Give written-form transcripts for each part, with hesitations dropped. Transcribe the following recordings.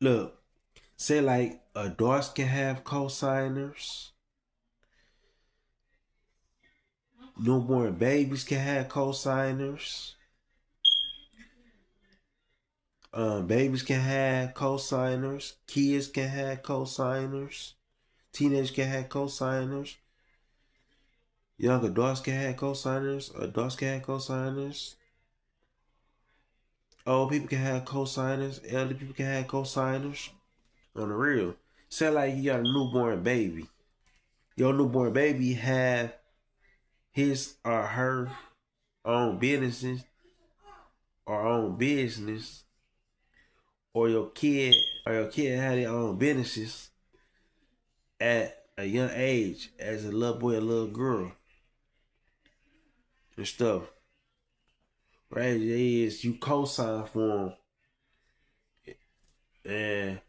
Look, say like adults can have co-signers, newborn babies can have co-signers, babies can have co-signers, kids can have co-signers, teenagers can have co-signers, young adults can have co-signers, adults can have co-signers, old people can have co-signers, elderly people can have co-signers. On the real, say like you got a newborn baby. Your newborn baby have his or her own businesses or own business, or your kid had their own businesses at a young age as a little boy, a little girl, and stuff. Right? It is you co-sign for them, and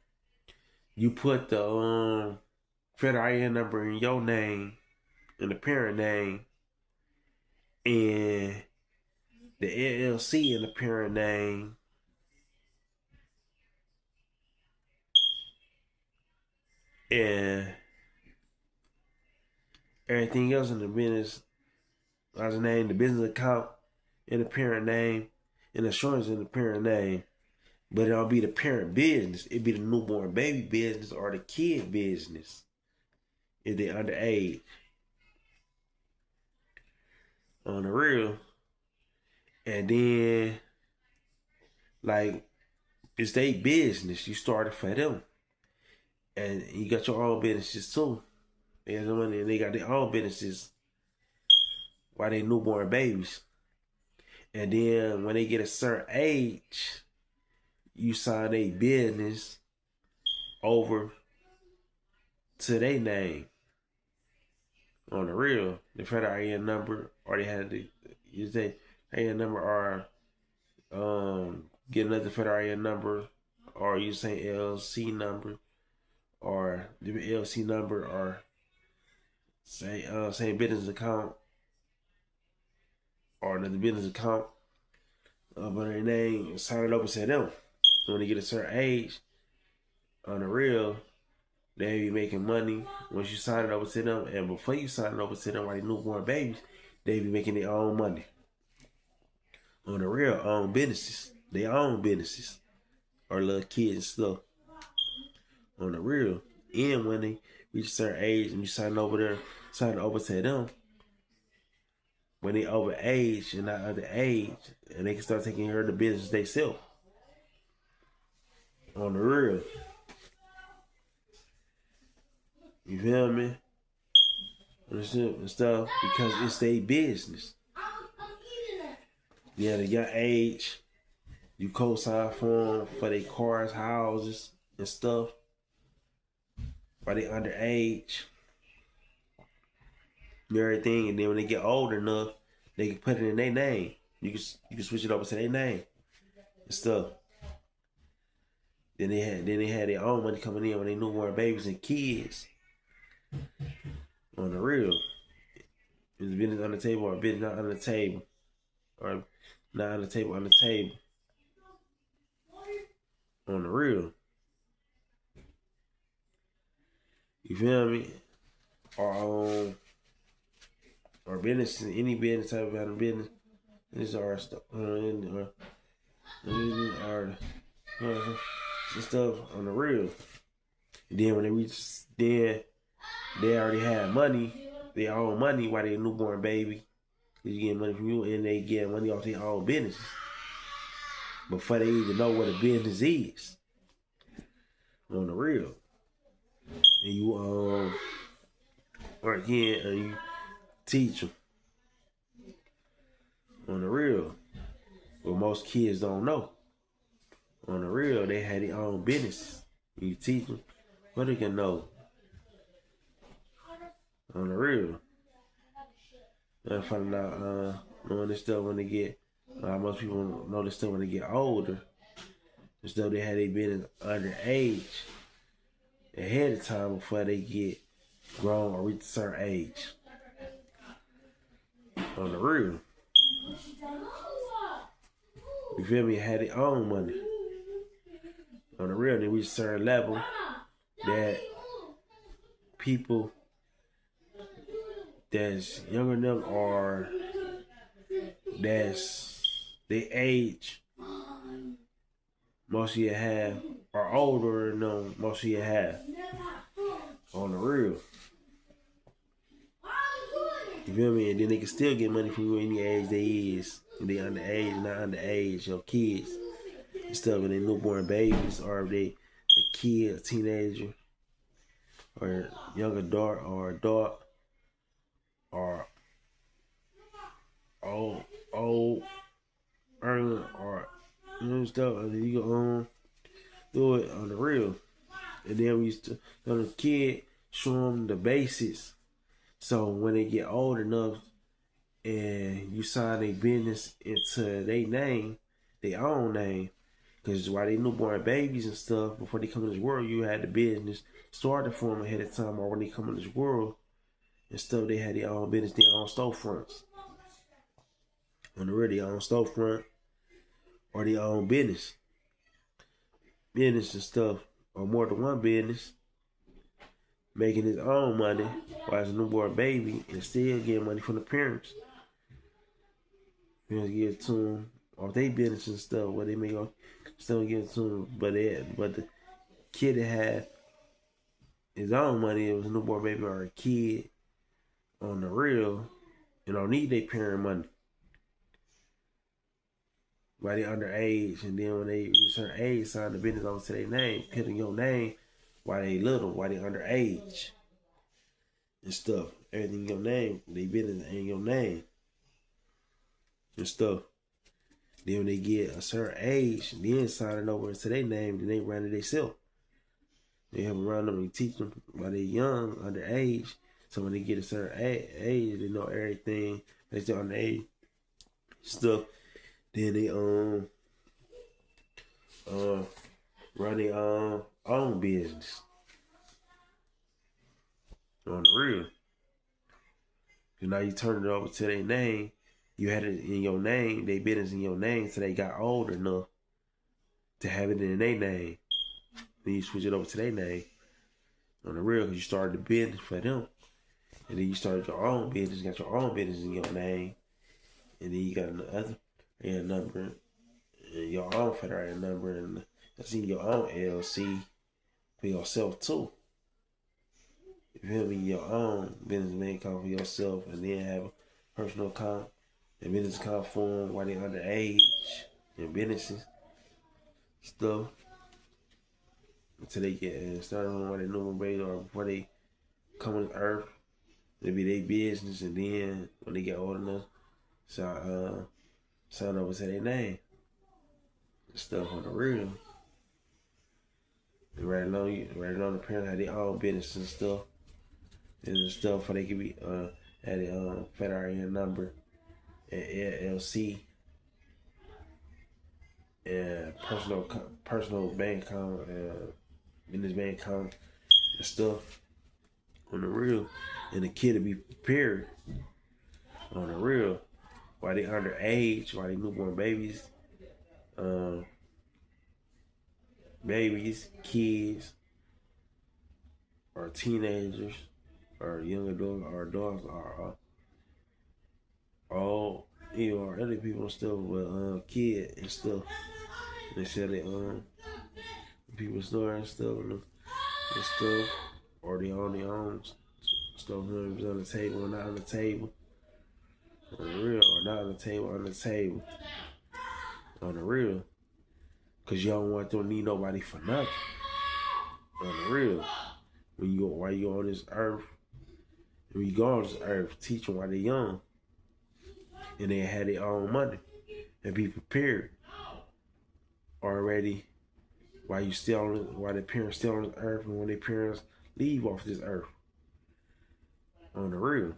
you put the federal ID number in your name and the parent name, and the LLC in the parent name, and everything else in the business, as a name, the business account in the parent name, and insurance in the parent name. But it'll be the parent business. It'd be the newborn baby business or the kid business if they're underage. On the real. And then, like, it's their business. You started for them. And you got your own businesses too. And they got their own businesses while they newborn babies. And then when they get a certain age, you sign a business over to their name. On the real, the federal ID number, or they had to use their ID number, or get another federal ID number, or you say LLC number, or the LLC number, or say business account, or another business account, but their name, sign it over to them. When they get a certain age, on the real, they be making money once you sign it over to them, and before you sign it over to them, like newborn babies, they be making their own money. On the real, own businesses, their own businesses, or little kids and stuff. On the real, and when they reach a certain age and you sign over to them, when they over age and not under age, and they can start taking care of the business they sell. On the real, you feel me? And stuff, because it's their business. Yeah, the young age, you co-sign for them for their cars, houses, and stuff. While they underage, and everything, and then when they get old enough, they can put it in their name. You can switch it over to their name and stuff. Then they had their own money coming in when they newborn babies and kids. On the real, is business on the table or business not on the table, or not on the table, on the table. On the real, you feel me? Or business, any business type of business, this are stuff, or some stuff on the real. And then when they reach, then they already have money, their own money while they're a newborn baby. You get money from you, and they get money off their own businesses before they even know what a business is. On the real, and you work here and you teach them. On the real, what most kids don't know. On the real, they had their own businesses. You teach them what they can know. On the real, I find out knowing this stuff when they get. Most people know this stuff when they get older. And stuff they had their business underage ahead of time before they get grown or reach a certain age. On the real, you feel me? Had their own money. On the real, they reach a certain level that people that's younger than them or that's they age most of you have or older than them most of you have. On the real. You feel me? And then they can still get money from you any age they is. If they underage, not underage, your kids and stuff, and they newborn babies, or if they a kid, a teenager, or a young adult, or adult, or old, early, or you know stuff, and then you go do it on the real. And then we used to, on the kid, show them the basics. So when they get old enough and you sign their business into their name, their own name, because while they newborn babies and stuff, before they come in this world, you had the business started for them ahead of time, or when they come in this world and stuff, they had their own business, their own storefronts. On the real, their own storefront or their own business and stuff, or more than one business, making his own money while he's a newborn baby and still getting money from the parents. You know, give it to them off their business and stuff, where they may go still give it to them, but the kid that had his own money, it was a newborn baby or a kid on the real, and don't need their parent money. While they underage, and then when they reach a certain age, sign the business over to their name, put in your name while they little, while they underage and stuff. Everything in your name, they business in your name and stuff. Then when they get a certain age, then sign it over into their name, then they run it themselves. They help around them and teach them while they're young, underage. So when they get a certain age, they know everything. They still underage stuff. Then they run their own business. On the real. So now you turn it over to their name. You had it in your name, they business in your name, so they got old enough to have it in their name. Then you switch it over to their name. On the real, because you started the business for them. And then you started your own business, got your own business in your name. And then you got another number, and your own federated number, and that's in your own LLC for yourself too. You feel me? Your own business bank account for yourself, and then have a personal account and business account for them while they underage and businesses stuff until they get started on what they know baby or before they come on earth. Maybe their business, and then when they get old enough, so sign over to their name and stuff on the real. And right along the parents have their own business and stuff. And stuff, for they could be at a federated number and LLC and personal bank account and business bank account and stuff on the real. And the kid to be prepared on the real while they underage, while they newborn babies, kids, or teenagers, or young adults, or adults, or all, or other people and stuff with kids and stuff. They sell their people store and stuff and stuff, or they own their own stuff on the table or not on the table. On the real, or not on the table, on the table. On the real. Because you don't want them to need nobody for nothing. On the real. While you on this earth, when you go on this earth, teach them while they're young. And they have their own money. And be prepared already while the parents still on this earth, and when their parents leave off this earth. On the real.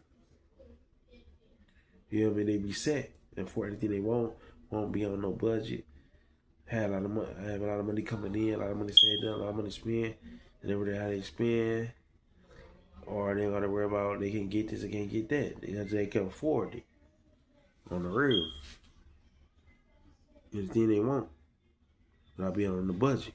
You know what I mean? They be set. And for anything they won't be on no budget. Have a lot of money coming in, a lot of money saved up, a lot of money spent, and everything how they spend. Or they gotta worry about they can get this, they can't get that. They can afford it. On the real. Anything they want. Not be on the budget.